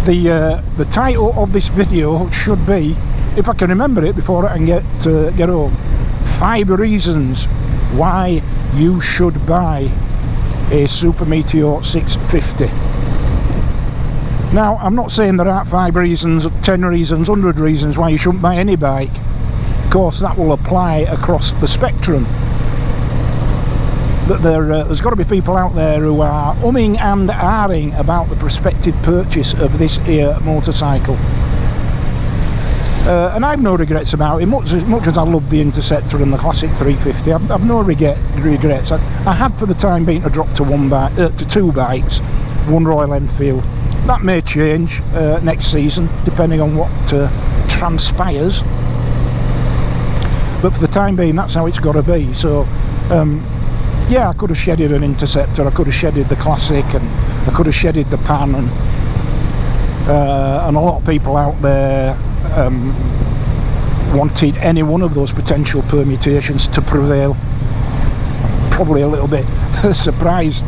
The title of this video should be, if I can remember it before I can get home, 5 reasons why you should buy a Super Meteor 650. Now, I'm not saying there aren't 5 reasons, 10 reasons, 100 reasons why you shouldn't buy any bike. Of course, that will apply across the spectrum. But there's got to be people out there who are umming and ahhing about the prospective purchase of this here motorcycle. And I've no regrets about it, much as I love the Interceptor and the Classic 350. I've no regrets. I had for the time being to drop to 2 bikes, 1 Royal Enfield. That may change next season, depending on what transpires. But for the time being, that's how it's got to be. So, yeah, I could have shedded an Interceptor, I could have shedded the Classic, and I could have shedded the Pan, and a lot of people out there wanted any one of those potential permutations to prevail. Probably a little bit surprised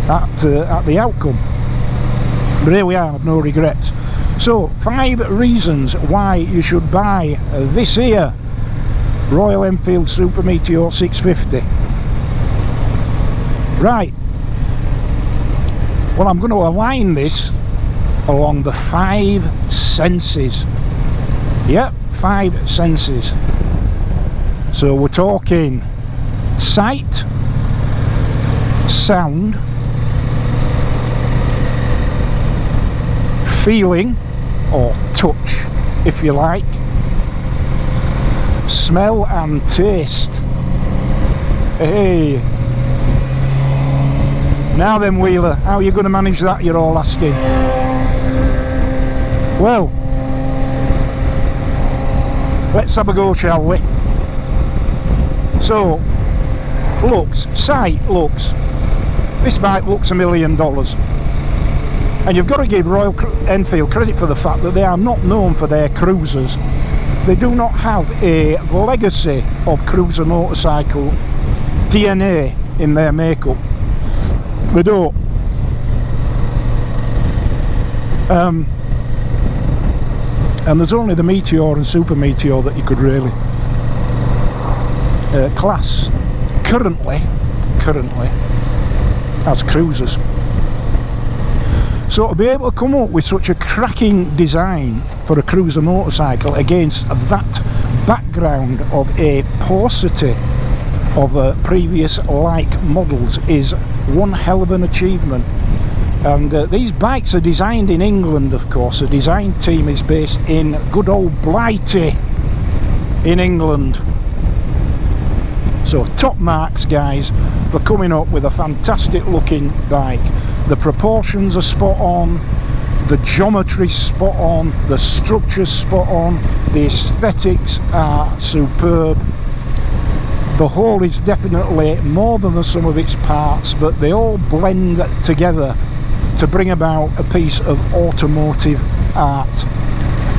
at the outcome. But here we are, I've no regrets. So, 5 reasons why you should buy this here Royal Enfield Super Meteor 650. Right, well, I'm going to align this along the 5 senses. Yep, 5 senses. So we're talking sight, sound, feeling, or touch, if you like, smell and taste. Hey, now then, Wheeler, how are you going to manage that, you're all asking? Well, let's have a go, shall we? So, looks, sight, looks. This bike looks $1 million. And you've got to give Royal Enfield credit for the fact that they are not known for their cruisers. They do not have a legacy of cruiser motorcycle DNA in their makeup. They don't. And there's only the Meteor and Super Meteor that you could really class currently as cruisers. So to be able to come up with such a cracking design for a cruiser motorcycle against that background of a paucity of previous like models is one hell of an achievement. And these bikes are designed in England, of course. The design team is based in good old Blighty in England. So top marks, guys, for coming up with a fantastic looking bike. The proportions are spot on, the geometry's spot on, the structure's spot on, the aesthetics are superb. The whole is definitely more than the sum of its parts, but they all blend together to bring about a piece of automotive art,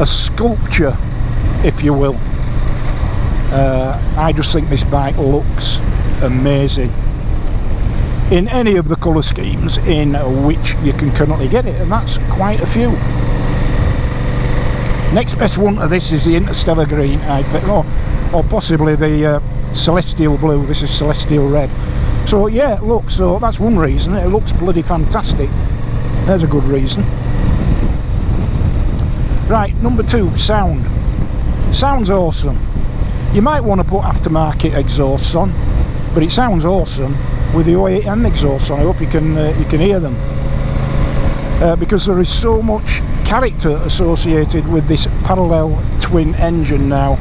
a sculpture, if you will. I just think this bike looks amazing in any of the colour schemes in which you can currently get it, and that's quite a few. Next best one to this is the Interstellar Green, I think, or possibly the Celestial Blue. This is Celestial Red. So yeah, look, so that's one reason. It looks bloody fantastic. There's a good reason. Right, number 2, sound. Sounds awesome. You might want to put aftermarket exhausts on, but it sounds awesome with the 080M exhausts on. I hope you can hear them, because there is so much character associated with this parallel twin engine now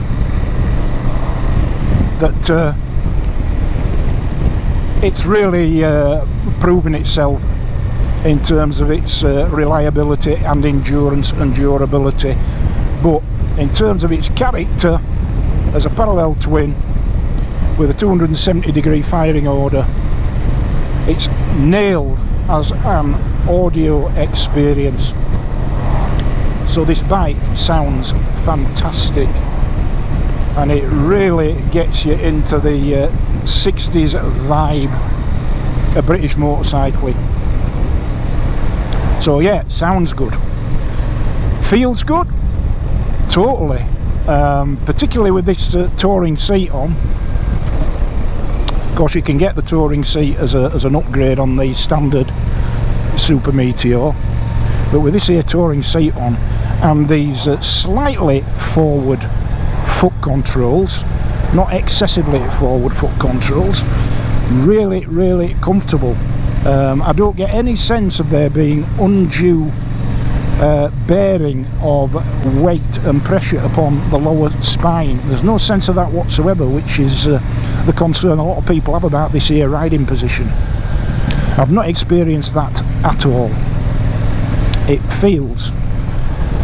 that it's really proven itself in terms of its reliability and endurance and durability. But in terms of its character as a parallel twin with a 270-degree firing order, it's nailed as an audio experience. So this bike sounds fantastic, and it really gets you into the 60s vibe of British motorcycling. So yeah, sounds good. Feels good, totally, particularly with this touring seat on. Of course, you can get the touring seat as an upgrade on the standard Super Meteor, but with this here touring seat on and these slightly forward foot controls, not excessively forward foot controls, really comfortable. I don't get any sense of there being undue bearing of weight and pressure upon the lower spine. There's no sense of that whatsoever, which is the concern a lot of people have about this here riding position. I've not experienced that at all. It feels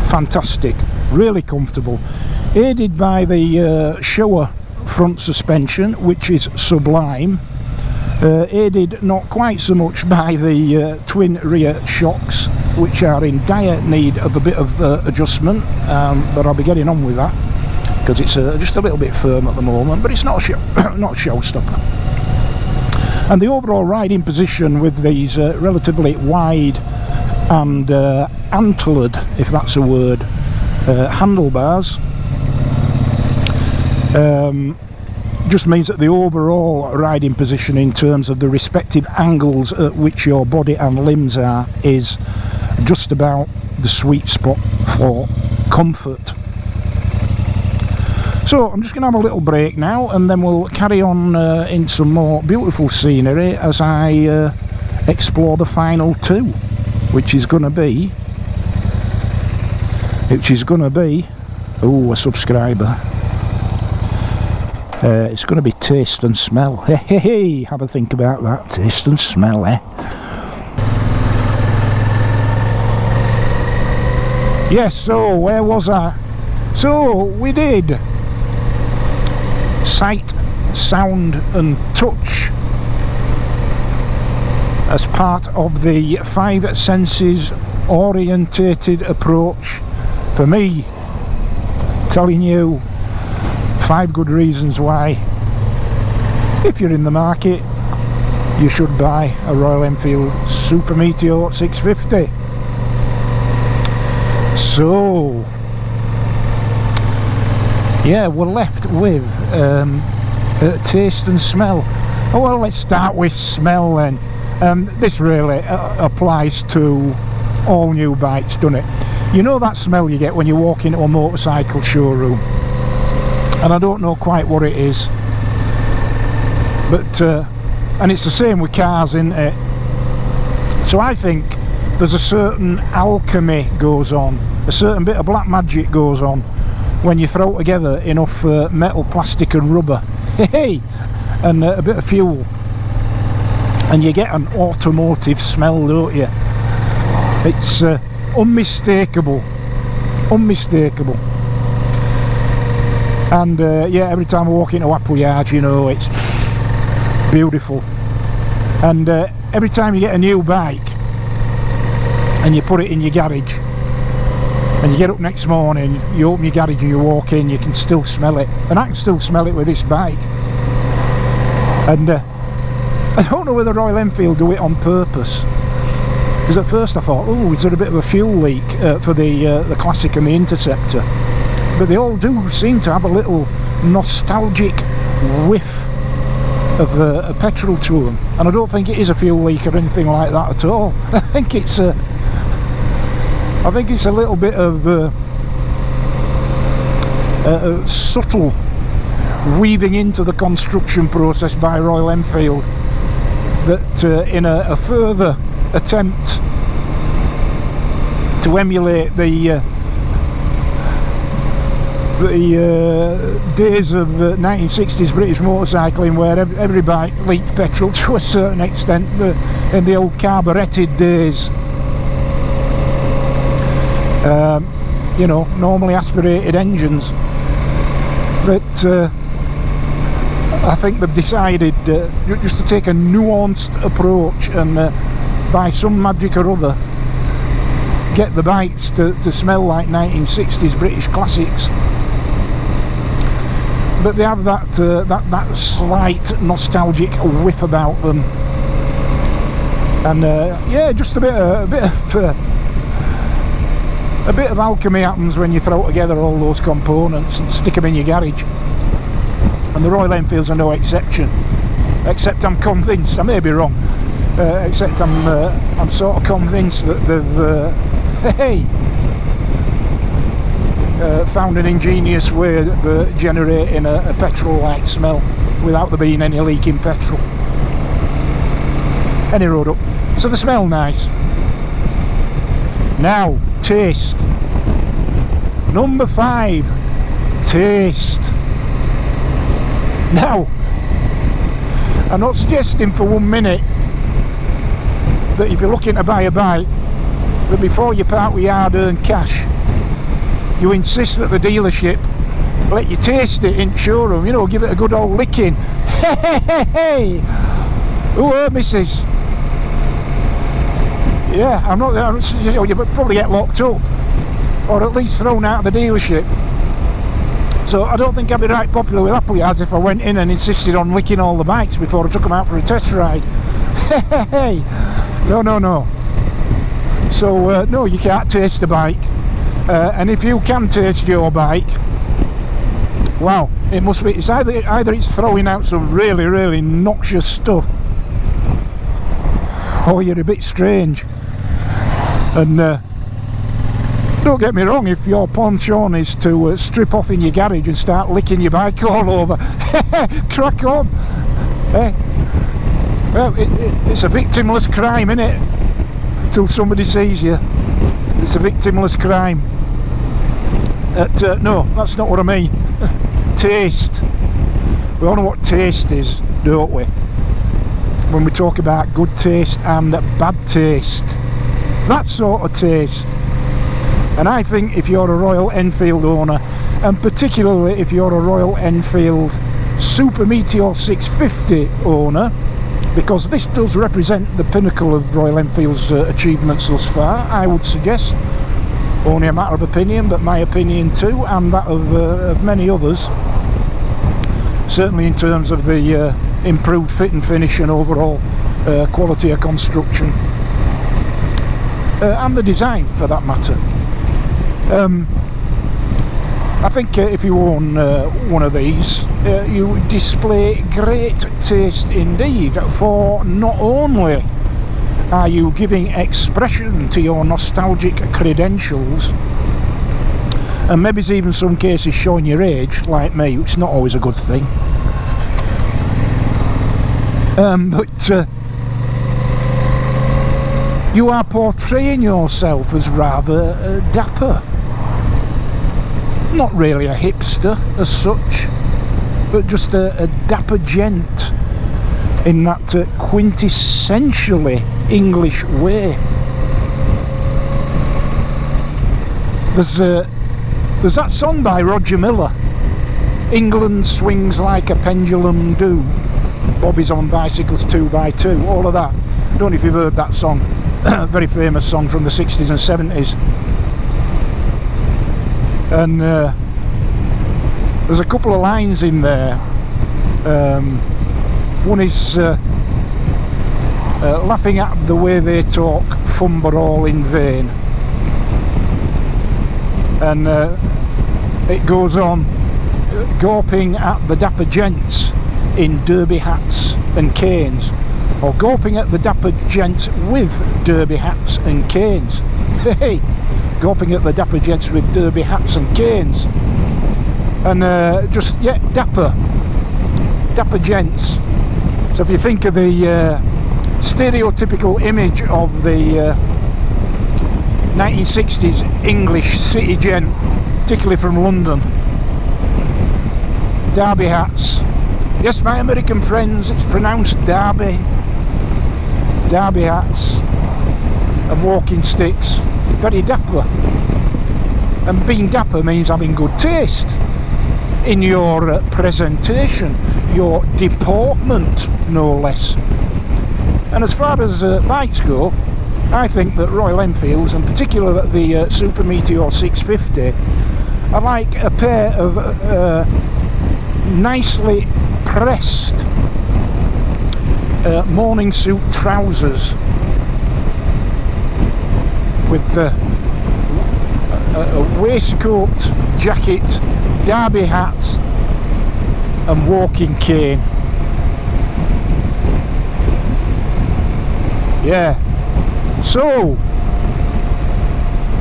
fantastic, really comfortable, aided by the Showa front suspension, which is sublime, aided not quite so much by the twin rear shocks, which are in dire need of a bit of adjustment, but I'll be getting on with that because it's just a little bit firm at the moment, but it's not not a showstopper. And the overall riding position with these relatively wide and antlered, if that's a word, handlebars, just means that the overall riding position in terms of the respective angles at which your body and limbs are is just about the sweet spot for comfort. So I'm just going to have a little break now, and then we'll carry on in some more beautiful scenery as I explore the final two, which is going to be oh, a subscriber. It's going to be taste and smell. Hey, have a think about that. Taste and smell, eh? Yes, so where was I? So we did sight, sound and touch as part of the 5 senses orientated approach. For me, telling you 5 good reasons why, if you're in the market, you should buy a Royal Enfield Super Meteor 650. So yeah, we're left with taste and smell. Oh, well, let's start with smell then. This really applies to all new bikes, doesn't it? You know that smell you get when you walk into a motorcycle showroom, and I don't know quite what it is, but and it's the same with cars, isn't it? So I think there's a certain alchemy goes on, a certain bit of black magic goes on when you throw together enough metal, plastic and rubber, hey, and a bit of fuel, and you get an automotive smell, don't you? It's unmistakable. And yeah, every time I walk into Appleyard, you know, it's beautiful. And every time you get a new bike and you put it in your garage, and you get up next morning, you open your garage and you walk in, you can still smell it. And I can still smell it with this bike. And I don't know whether Royal Enfield do it on purpose, because at first I thought, oh, is there a bit of a fuel leak for the Classic and the Interceptor? But they all do seem to have a little nostalgic whiff of a petrol to them, and I don't think it is a fuel leak or anything like that at all. I think it's a little bit of subtle weaving into the construction process by Royal Enfield, that in a further attempt to emulate the days of 1960s British motorcycling, where every bike leaked petrol to a certain extent, in the old carburetted days. You know, normally aspirated engines, but I think they've decided just to take a nuanced approach and by some magic or other get the bikes to smell like 1960s British classics. But they have that slight nostalgic whiff about them, and yeah, just a bit of A bit of alchemy happens when you throw together all those components and stick them in your garage, and the Royal Enfields are no exception. Except I'm convinced, I may be wrong, except I'm sort of convinced that they've found an ingenious way of generating a petrol-like smell without there being any leaking petrol. Any road up. So they smell nice. Now, taste. Number 5, taste. Now, I'm not suggesting for 1 minute that if you're looking to buy a bike, that before you part with your hard-earned cash, you insist that the dealership let you taste it in the showroom, you know, give it a good old licking. Hey, oh, missus. Yeah, I'm not suggesting you probably get locked up, or at least thrown out of the dealership. So I don't think I'd be right popular with Apple Yards if I went in and insisted on licking all the bikes before I took them out for a test ride. Hey, no. So no, you can't taste a bike. And if you can taste your bike, wow, it must be, it's either it's throwing out some really, really noxious stuff, or you're a bit strange. And don't get me wrong, if your penchant is to strip off in your garage and start licking your bike all over, crack on. Well, it's a victimless crime, isn't it? Till somebody sees you. It's a victimless crime. No, that's not what I mean. Taste. We all know what taste is, don't we? When we talk about good taste and bad taste. That sort of taste. And I think if you're a Royal Enfield owner, and particularly if you're a Royal Enfield Super Meteor 650 owner, because this does represent the pinnacle of Royal Enfield's achievements thus far, I would suggest. Only a matter of opinion, but my opinion too, and that of many others. Certainly in terms of the improved fit and finish and overall quality of construction. And the design, for that matter. I think if you own one of these, you display great taste indeed, for not only are you giving expression to your nostalgic credentials, and maybe even some cases showing your age, like me, which is not always a good thing, but you are portraying yourself as rather dapper. Not really a hipster as such, but just a dapper gent in that quintessentially English way. There's that song by Roger Miller, England swings like a pendulum do, Bobby's on bicycles 2x2, all of that. I don't know if you've heard that song. Very famous song from the 60s and 70s. And there's a couple of lines in there. One is laughing at the way they talk, fumble all in vain. And it goes on, gawping at the dapper gents in derby hats and canes, or gawping at the dapper gents with derby hats and canes. Hey, gawping at the dapper gents with derby hats and canes. And just, yeah, dapper gents. So if you think of the stereotypical image of the 1960s English city gent, particularly from London, derby hats. Yes, my American friends, it's pronounced Derby. Derby hats and walking sticks. Very dapper. And being dapper means having good taste in your presentation, your deportment, no less. And as far as bikes go, I think that Royal Enfields, and particularly the Super Meteor 650, are like a pair of nicely pressed morning suit trousers with a waistcoat, jacket, derby hat and walking cane. Yeah, so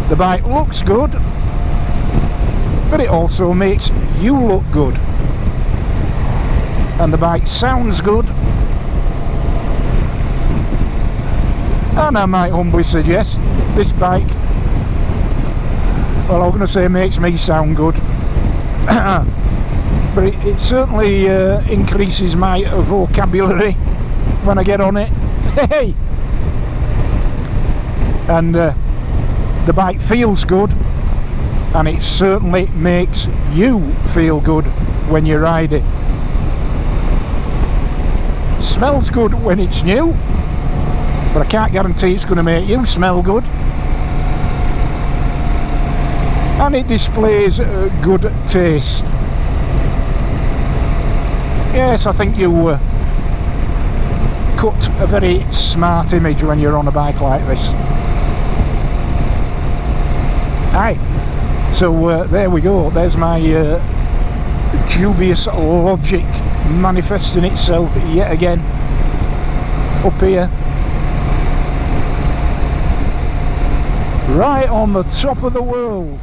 the bike looks good, but it also makes you look good, and the bike sounds good, and I might humbly suggest this bike, well, I'm going to say makes me sound good, but it certainly increases my vocabulary when I get on it. Hey! And the bike feels good, and it certainly makes you feel good when you ride it. Smells good when it's new, but I can't guarantee it's going to make you smell good. And it displays good taste. Yes, I think you cut a very smart image when you're on a bike like this. Aye, so there we go, there's my dubious logic manifesting itself yet again up here, right on the top of the world.